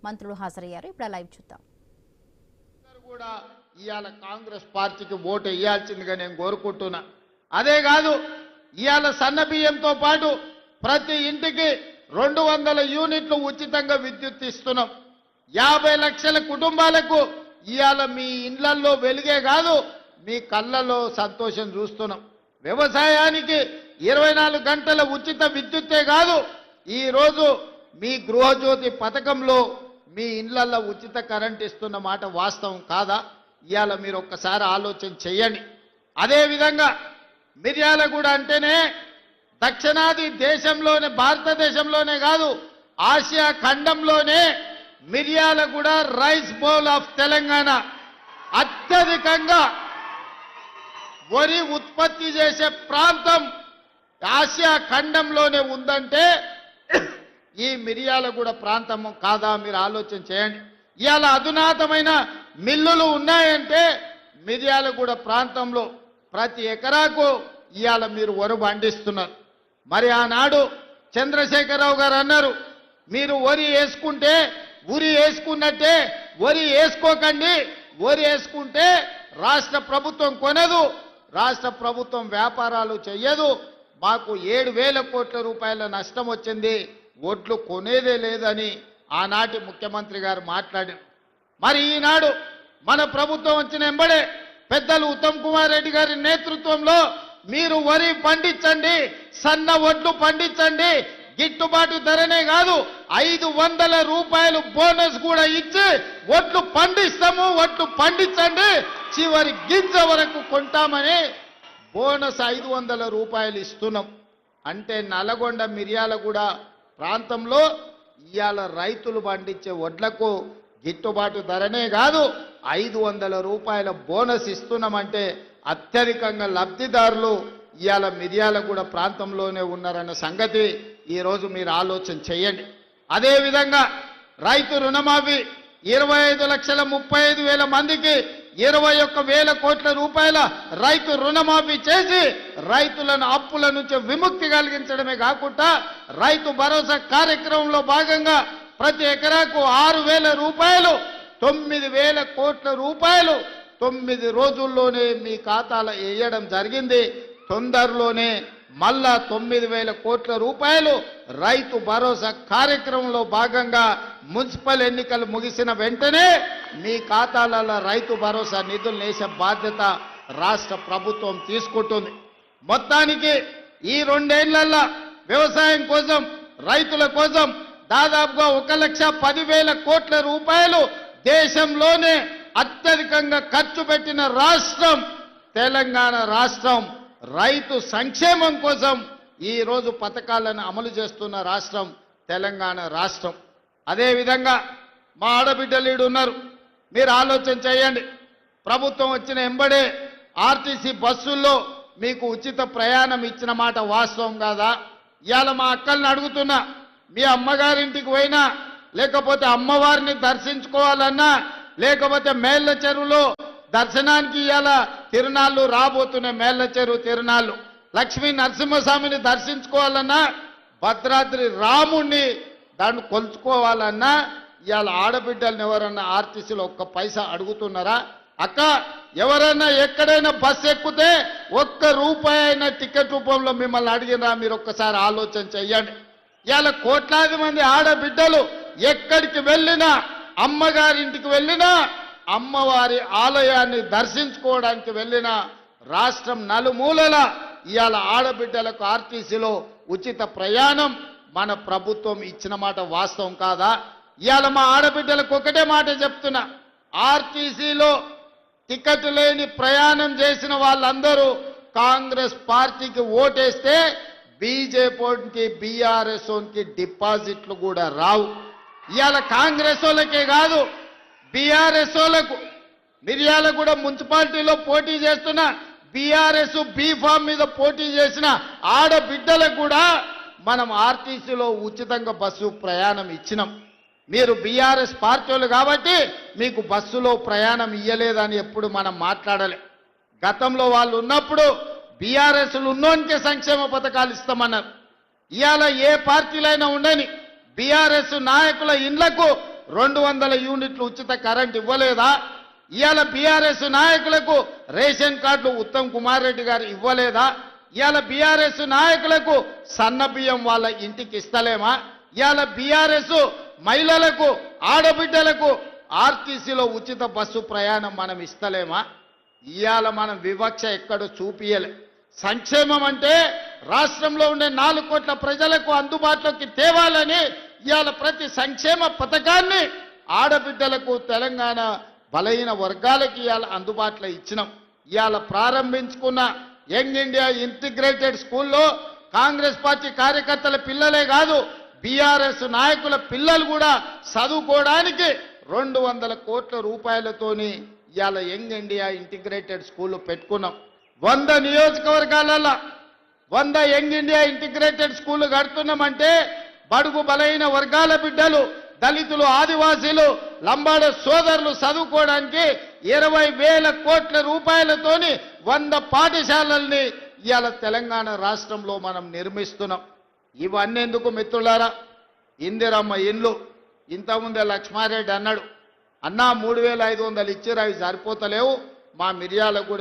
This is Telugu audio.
మంత్రులు హాజరయ్యారు. ఇప్పుడు లైవ్ చూద్దాం. కూడా ఇవాళ కాంగ్రెస్ పార్టీకి ఓటు వేయాల్సిందిగా నేను కోరుకుంటున్నా. అదే కాదు, ఇవాళ సన్న బియ్యంతో పాటు ప్రతి ఇంటికి 200 యూనిట్లు ఉచితంగా విద్యుత్ ఇస్తున్నాం. 50 లక్షల కుటుంబాలకు ఇవాళ మీ ఇండ్లల్లో వెలుగే కాదు, మీ కళ్ళలో సంతోషం చూస్తున్నాం. వ్యవసాయానికి 24 గంటల ఉచిత విద్యుత్తే కాదు, ఈరోజు మీ గృహజ్యోతి పథకంలో మీ ఇండ్లల్లో ఉచిత కరెంట్ ఇస్తున్న మాట వాస్తవం కాదా? ఇవాళ మీరు ఒక్కసారి ఆలోచన చెయ్యండి. అదేవిధంగా మిర్యాలగూడ అంటేనే దక్షిణాది దేశంలోనే, భారతదేశంలోనే కాదు ఆసియా ఖండంలోనే Miryalaguda rice bowl of Telangana. అత్యధికంగా వరి ఉత్పత్తి చేసే ప్రాంతం ఆసియా ఖండంలోనే ఉందంటే ఈ మిర్యాలగూడ ప్రాంతం కాదా? మీరు ఆలోచన చేయండి. ఇవాళ అధునాతమైన మిల్లులు ఉన్నాయంటే మిర్యాలగూడ ప్రాంతంలో ప్రతి ఎకరాకు ఇవాళ మీరు వరి పండిస్తున్నారు. మరి ఆనాడు చంద్రశేఖరరావు గారు అన్నారు, మీరు వరి వేసుకుంటే ఉరి వేసుకున్నట్టే వరి వేసుకోకండి, వరి వేసుకుంటే రాష్ట్ర ప్రభుత్వం కొనదు, రాష్ట్ర ప్రభుత్వం వ్యాపారాలు చెయ్యదు, మాకు 7,000 కోట్ల రూపాయల నష్టం వచ్చింది, ఓట్లు కొనేదే లేదని ఆనాటి ముఖ్యమంత్రి గారు మాట్లాడారు. మరి ఈనాడు మన ప్రభుత్వం వచ్చిన ఎంబడే పెద్దలు ఉత్తమ్ కుమార్ రెడ్డి గారి నేతృత్వంలో మీరు వరి పండించండి, సన్న వడ్లు పండించండి, గిట్టుబాటు ధరనే కాదు 500 రూపాయలు బోనస్ కూడా ఇచ్చి వడ్లు పండిస్తాము, వడ్లు పండించండి, చివరి గింజ వరకు కొంటామని బోనస్ 500 రూపాయలు ఇస్తున్నాం. అంటే నల్గొండ మిర్యాలగూడ ప్రాంతంలో ఇవాళ రైతులు పండించే వడ్లకు గిట్టుబాటు ధరనే కాదు 500 రూపాయల బోనస్ ఇస్తున్నామంటే అత్యధికంగా లబ్ధిదారులు ఇవాళ మిర్యాలగూడ ప్రాంతంలోనే ఉన్నారన్న సంగతి ఈరోజు మీరు ఆలోచన చేయండి. అదేవిధంగా రైతు రుణమాఫీ 25,35,000 మందికి 21,000 కోట్ల రూపాయల రైతు రుణమాఫీ చేసి రైతులను అప్పుల నుంచి విముక్తి కలిగించడమే కాకుండా రైతు భరోసా కార్యక్రమంలో భాగంగా ప్రతి ఎకరాకు 6,000 రూపాయలు, 9,000 కోట్ల రూపాయలు 9 రోజుల్లోనే మీ ఖాతాలో వేయడం జరిగింది. తొందరలోనే మళ్ళా 9,000 కోట్ల రూపాయలు రైతు భరోసా కార్యక్రమంలో భాగంగా మున్సిపల్ ఎన్నికలు ముగిసిన వెంటనే మీ ఖాతాలలో రైతు భరోసా నిధులు వేసే బాధ్యత రాష్ట్ర ప్రభుత్వం తీసుకుంటుంది. మొత్తానికి ఈ 2 ఏళ్లలో వ్యవసాయం కోసం, రైతుల కోసం దాదాపుగా 1,10,000 కోట్ల రూపాయలు దేశంలోనే అత్యధికంగా ఖర్చు పెట్టిన రాష్ట్రం తెలంగాణ రాష్ట్రం. రైతు సంక్షేమం కోసం ఈ రోజు పథకాలను అమలు చేస్తున్న రాష్ట్రం తెలంగాణ రాష్ట్రం. అదేవిధంగా మా ఆడబిడ్డలు ఉన్నారు, మీరు ఆలోచన చేయండి. ప్రభుత్వం వచ్చిన ఎంబడే ఆర్టీసీ బస్సుల్లో మీకు ఉచిత ప్రయాణం ఇచ్చిన మాట వాస్తవం కాదా? ఇవాళ మా అక్కల్ని అడుగుతున్నా, మీ అమ్మగారింటికి పోయినా, లేకపోతే అమ్మవారిని దర్శించుకోవాలన్నా, లేకపోతే మేళ్ల చెరువులో దర్శనానికి ఇవాళ తిరునాళ్ళు రాబోతున్నాయి, మేళ్ల చెరువు తిరునాళ్ళు, లక్ష్మీ నరసింహస్వామిని దర్శించుకోవాలన్నా, భద్రాద్రి రాముణ్ణి దాన్ని కొలుచుకోవాలన్నా ఇవాళ ఆడబిడ్డలను ఎవరన్నా ఆర్టీసీలో 1 పైసా అడుగుతున్నారా? అక్క, ఎవరైనా ఎక్కడైనా బస్సు ఎక్కితే 1 రూపాయి అయినా టికెట్ రూపంలో మిమ్మల్ని అడిగినా? మీరు ఒక్కసారి ఆలోచన చెయ్యండి. ఇవాళ కోట్లాది మంది ఆడబిడ్డలు ఎక్కడికి వెళ్ళినా, అమ్మగారింటికి వెళ్ళినా, అమ్మవారి ఆలయాన్ని దర్శించుకోవడానికి వెళ్ళిన రాష్ట్రం నలుమూలల ఇవాళ ఆడబిడ్డలకు ఆర్టీసీలో ఉచిత ప్రయాణం మన ప్రభుత్వం ఇచ్చిన మాట వాస్తవం కాదా? ఇవాళ మా ఆడబిడ్డలకు ఒకటే మాట చెప్తున్నా, ఆర్టీసీలో టికెట్ లేని ప్రయాణం చేసిన వాళ్ళందరూ కాంగ్రెస్ పార్టీకి ఓటేస్తే బీజేపీకి, బీఆర్ఎస్కి డిపాజిట్లు కూడా రావు. ఇవాళ కాంగ్రెస్ వాళ్ళకే కాదు, బీఆర్ఎస్ వాళ్ళకు మిర్యాలగూడ మున్సిపాలిటీలో పోటీ చేస్తున్న బీఆర్ఎస్ బీఫామ్ మీద పోటీ చేసిన ఆడబిడ్డలకు కూడా మనం ఆర్టీసీలో ఉచితంగా బస్సు ప్రయాణం ఇచ్చినాం. మీరు బీఆర్ఎస్ పార్టీలు కాబట్టి మీకు బస్సులో ప్రయాణం ఇయ్యలేదని ఎప్పుడు మనం మాట్లాడలే. గతంలో వాళ్ళు ఉన్నప్పుడు బీఆర్ఎస్లు ఉన్నోనికే సంక్షేమ పథకాలు ఇస్తామన్నారు. ఇవాళ ఏ పార్టీలైనా ఉండని బీఆర్ఎస్ నాయకుల ఇండ్లకు 200 యూనిట్లు ఉచిత కరెంట్ ఇవ్వలేదా? ఇవాళ బీఆర్ఎస్ నాయకులకు రేషన్ కార్డులు ఉత్తమ్ కుమార్ రెడ్డి గారు ఇవ్వలేదా? ఇవాళ బీఆర్ఎస్ నాయకులకు సన్న బియ్యం వాళ్ళ ఇంటికి ఇస్తలేమా? ఇవాళ బీఆర్ఎస్ మహిళలకు ఆడబిడ్డలకు ఆర్టీసీలో ఉచిత బస్సు ప్రయాణం మనం ఇస్తలేమా? ఇవాళ మనం వివక్ష ఎక్కడో చూపియలే. సంక్షేమం అంటే రాష్ట్రంలో ఉండే 4 కోట్ల ప్రజలకు అందుబాటులోకి తేవాలని ఇవాళ ప్రతి సంక్షేమ పథకాన్ని ఆడబిడ్డలకు తెలంగాణ బలహీన వర్గాలకి ఇవాళ అందుబాటులో ఇచ్చినాం. ఇవాళ ప్రారంభించుకున్న యంగ్ ఇండియా ఇంటిగ్రేటెడ్ స్కూల్లో కాంగ్రెస్ పార్టీ కార్యకర్తల పిల్లలే కాదు, బీఆర్ఎస్ నాయకుల పిల్లలు కూడా చదువుకోవడానికి 200 కోట్ల రూపాయలతోని ఇవాళ యంగ్ ఇండియా ఇంటిగ్రేటెడ్ స్కూల్ పెట్టుకున్నాం. 100 నియోజకవర్గాలలో 100 యంగ్ ఇండియా ఇంటిగ్రేటెడ్ స్కూల్ కడుతున్నామంటే బడుగు బలహీన వర్గాల బిడ్డలు, దళితులు, ఆదివాసీలు, లంబాడ సోదరులు చదువుకోవడానికి 20,000 కోట్ల రూపాయలతోని 100 పాఠశాలల్ని ఇవాళ తెలంగాణ రాష్ట్రంలో మనం నిర్మిస్తున్నాం. ఇవన్నీ ఎందుకు మిత్రులారా? ఇందిరమ్మ ఇండ్లు ఇంతకుముందే లక్ష్మారెడ్డి అన్నాడు, అన్నా 3,500 ఇచ్చారు, అవి సరిపోతలేవు, మా మిర్యాలగూడ